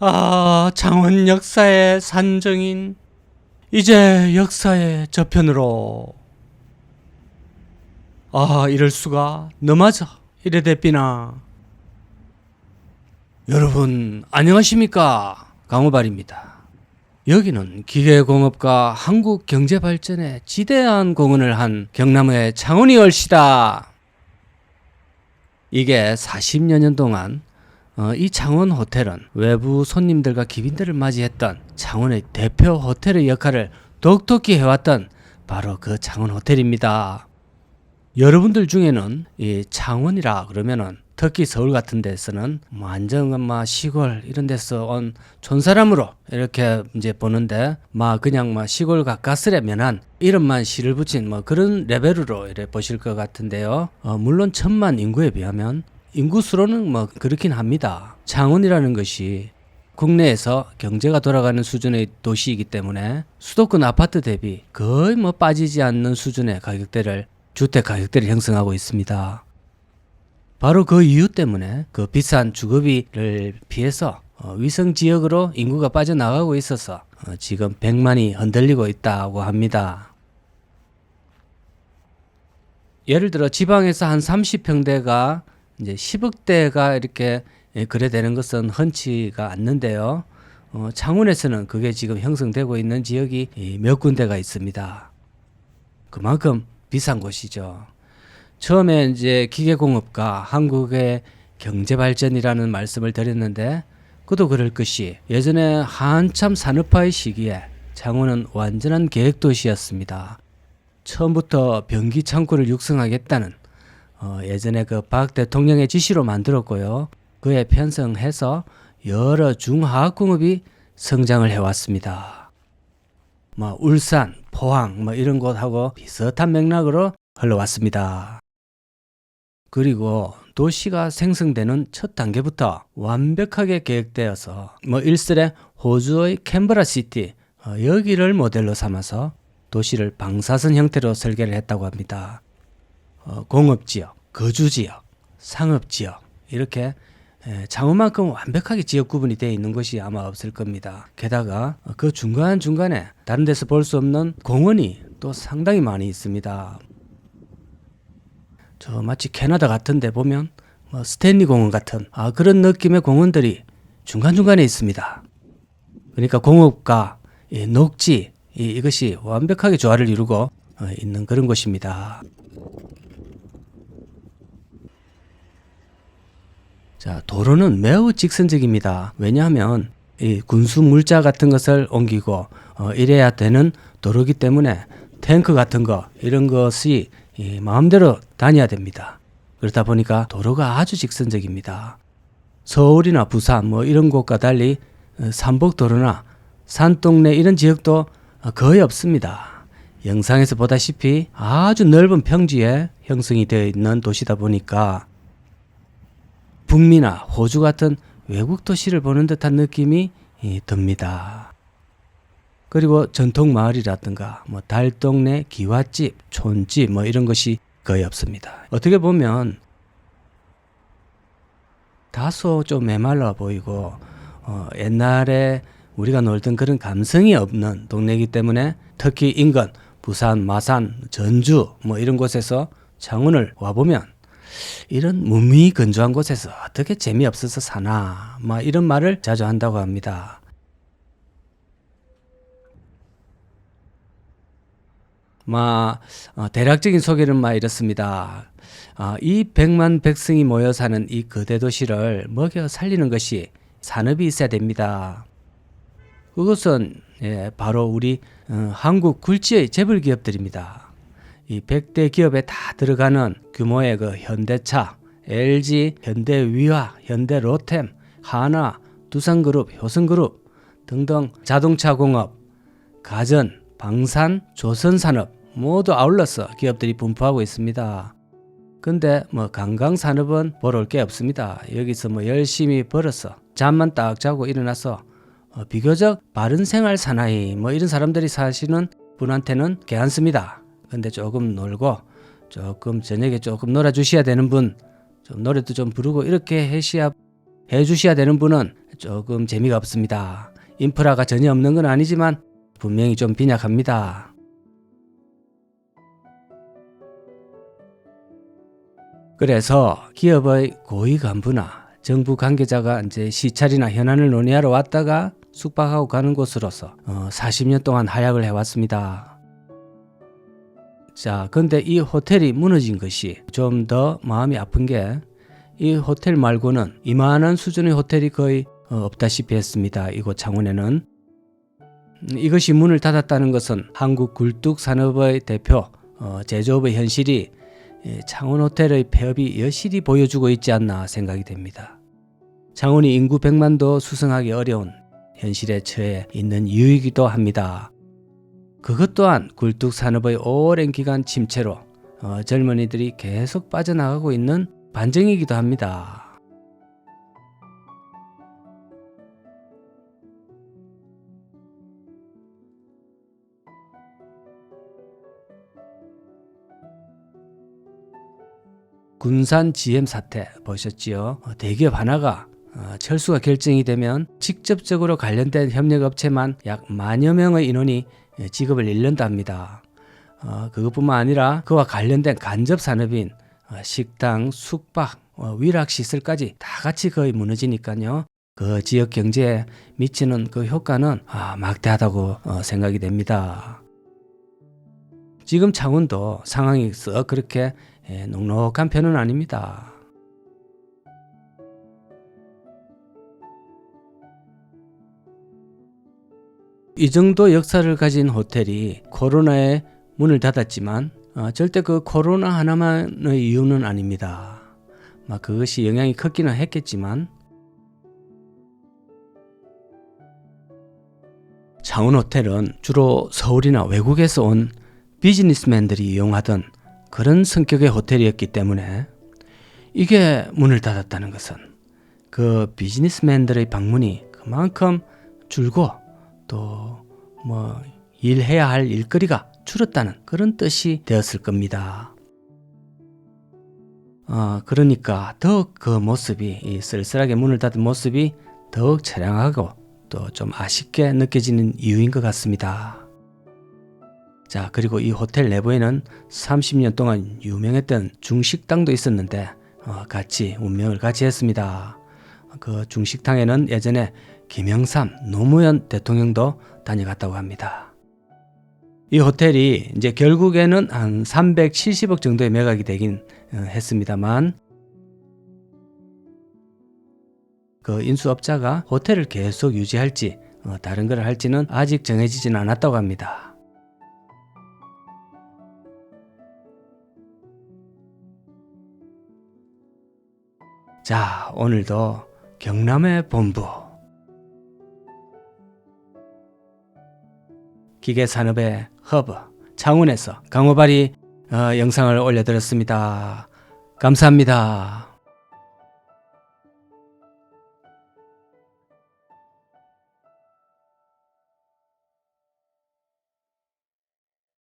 창원 역사의 산정인 이제 역사의 저편으로. 이럴 수가. 너마저 이래 됐비나. 여러분 안녕하십니까, 강호발입니다. 여기는 기계공업과 한국 경제발전에 지대한 공헌을 한 경남의 창원이 얼씨다. 이게 40여 년 동안 이 창원 호텔은 외부 손님들과 기빈들을 맞이했던 창원의 대표 호텔의 역할을 독특히 해왔던 바로 그 창원 호텔입니다. 여러분들 중에는 이 창원이라 그러면은 특히 서울 같은 데서는 완전 시골 이런 데서 온 촌사람으로 이렇게 이제 보는데, 그냥 시골 가까스레면한 이름만 시를 붙인 그런 레벨으로 이렇게 보실 것 같은데요. 물론 1000만 인구에 비하면 인구수로는 그렇긴 합니다. 창원이라는 것이 국내에서 경제가 돌아가는 수준의 도시이기 때문에 수도권 아파트 대비 거의 빠지지 않는 수준의 주택 가격대를 형성하고 있습니다. 바로 그 이유 때문에 그 비싼 주거비를 피해서 위성지역으로 인구가 빠져나가고 있어서 지금 100만이 흔들리고 있다고 합니다. 예를 들어 지방에서 한 30평대가 이제 10억대가 이렇게 거래되는 것은 흔치가 않는데요. 창원에서는 그게 지금 형성되고 있는 지역이 몇 군데가 있습니다. 그만큼 비싼 곳이죠. 처음에 이제 기계공업과 한국의 경제발전이라는 말씀을 드렸는데, 그도 그럴 것이 예전에 한참 산업화의 시기에 창원은 완전한 계획도시였습니다. 처음부터 변기 창고를 육성하겠다는 예전에 그 박 대통령의 지시로 만들었고요. 그에 편성해서 여러 중화학공업이 성장을 해왔습니다. 울산, 포항 이런 곳하고 비슷한 맥락으로 흘러왔습니다. 그리고 도시가 생성되는 첫 단계부터 완벽하게 계획되어서 일설의 호주의 캔버라시티 여기를 모델로 삼아서 도시를 방사선 형태로 설계를 했다고 합니다. 공업지역, 거주지역, 상업지역 이렇게 창원만큼 완벽하게 지역 구분이 되어 있는 곳이 아마 없을 겁니다. 게다가 그 중간중간에 다른 데서 볼 수 없는 공원이 또 상당히 많이 있습니다. 저 마치 캐나다 같은 데 보면 스탠리 공원 같은 그런 느낌의 공원들이 중간중간에 있습니다. 그러니까 공업과 녹지 이것이 완벽하게 조화를 이루고 있는 그런 곳입니다. 자, 도로는 매우 직선적입니다. 왜냐하면 이 군수 물자 같은 것을 옮기고 이래야 되는 도로기 때문에 탱크 같은 거 이런 것이 마음대로 다녀야 됩니다. 그렇다 보니까 도로가 아주 직선적입니다. 서울이나 부산 이런 곳과 달리 삼복도로나 산동네 이런 지역도 거의 없습니다. 영상에서 보다시피 아주 넓은 평지에 형성이 되어 있는 도시다 보니까 북미나 호주 같은 외국 도시를 보는 듯한 느낌이 듭니다. 그리고 전통 마을이라든가 달동네 기와집, 촌집 이런 것이 거의 없습니다. 어떻게 보면 다소 좀 메말라 보이고 옛날에 우리가 놀던 그런 감성이 없는 동네이기 때문에 특히 인근 부산, 마산, 전주 이런 곳에서 창원을 와보면 이런 무미 건조한 곳에서 어떻게 재미없어서 사나 이런 말을 자주 한다고 합니다. 대략적인 소개는 이렇습니다. 이 100만 백성이 모여 사는 이 거대 도시를 먹여 살리는 것이 산업이 있어야 됩니다. 그것은 바로 우리 한국 굴지의 재벌 기업들입니다. 이 100대 기업에 다 들어가는 규모의 그 현대차, LG, 현대위화, 현대로템, 하나, 두산그룹, 효성그룹 등등 자동차 공업, 가전, 방산, 조선산업 모두 아울러서 기업들이 분포하고 있습니다. 근데 관광산업은 보러 올 게 없습니다. 여기서 열심히 벌어서 잠만 딱 자고 일어나서 비교적 바른 생활 사나이 이런 사람들이 사시는 분한테는 괜찮습니다. 근데 조금 놀고 조금 저녁에 조금 놀아주셔야 되는 분, 좀 노래도 좀 부르고 이렇게 해주셔야 되는 분은 조금 재미가 없습니다. 인프라가 전혀 없는 건 아니지만 분명히 좀 빈약합니다. 그래서 기업의 고위 간부나 정부 관계자가 이제 시찰이나 현안을 논의하러 왔다가 숙박하고 가는 곳으로서 40년 동안 활약을 해왔습니다. 자, 근데 이 호텔이 무너진 것이 좀 더 마음이 아픈 게 이 호텔 말고는 이만한 수준의 호텔이 거의 없다시피 했습니다. 이곳 창원에는. 이것이 문을 닫았다는 것은 한국 굴뚝산업의 대표 제조업의 현실이 창원 호텔의 폐업이 여실히 보여주고 있지 않나 생각이 됩니다. 창원이 인구 100만도 수성하기 어려운 현실에 처해 있는 이유이기도 합니다. 그것 또한 굴뚝산업의 오랜 기간 침체로 젊은이들이 계속 빠져나가고 있는 반증이기도 합니다. 군산 GM 사태 보셨지요? 대기업 하나가 철수가 결정이 되면 직접적으로 관련된 협력업체만 약 10,000여 명의 인원이 직업을 잃는답니다. 그것뿐만 아니라 그와 관련된 간접산업인 식당, 숙박, 위락시설까지 다 같이 거의 무너지니까요. 그 지역 경제에 미치는 그 효과는 막대하다고 생각이 됩니다. 지금 창원도 상황이 썩 그렇게 녹록한 편은 아닙니다. 이 정도 역사를 가진 호텔이 코로나에 문을 닫았지만 절대 그 코로나 하나만의 이유는 아닙니다. 그것이 영향이 컸기는 했겠지만 창원 호텔은 주로 서울이나 외국에서 온 비즈니스맨들이 이용하던 그런 성격의 호텔이었기 때문에 이게 문을 닫았다는 것은 그 비즈니스맨들의 방문이 그만큼 줄고 또 일해야 할 일거리가 줄었다는 그런 뜻이 되었을 겁니다. 그러니까 더욱 그 모습이 이 쓸쓸하게 문을 닫은 모습이 더욱 처량하고 또 좀 아쉽게 느껴지는 이유인 것 같습니다. 자, 그리고 이 호텔 내부에는 30년 동안 유명했던 중식당도 있었는데 같이 운명을 같이 했습니다. 그 중식당에는 예전에 김영삼 노무현 대통령도 다녀갔다고 합니다. 이 호텔이 이제 결국에는 한 370억 정도의 매각이 되긴 했습니다만 그 인수업자가 호텔을 계속 유지할지 다른 걸 할지는 아직 정해지진 않았다고 합니다. 자, 오늘도 경남의 본부 기계산업의 허브 창원에서 강호발이 영상을 올려드렸습니다. 감사합니다.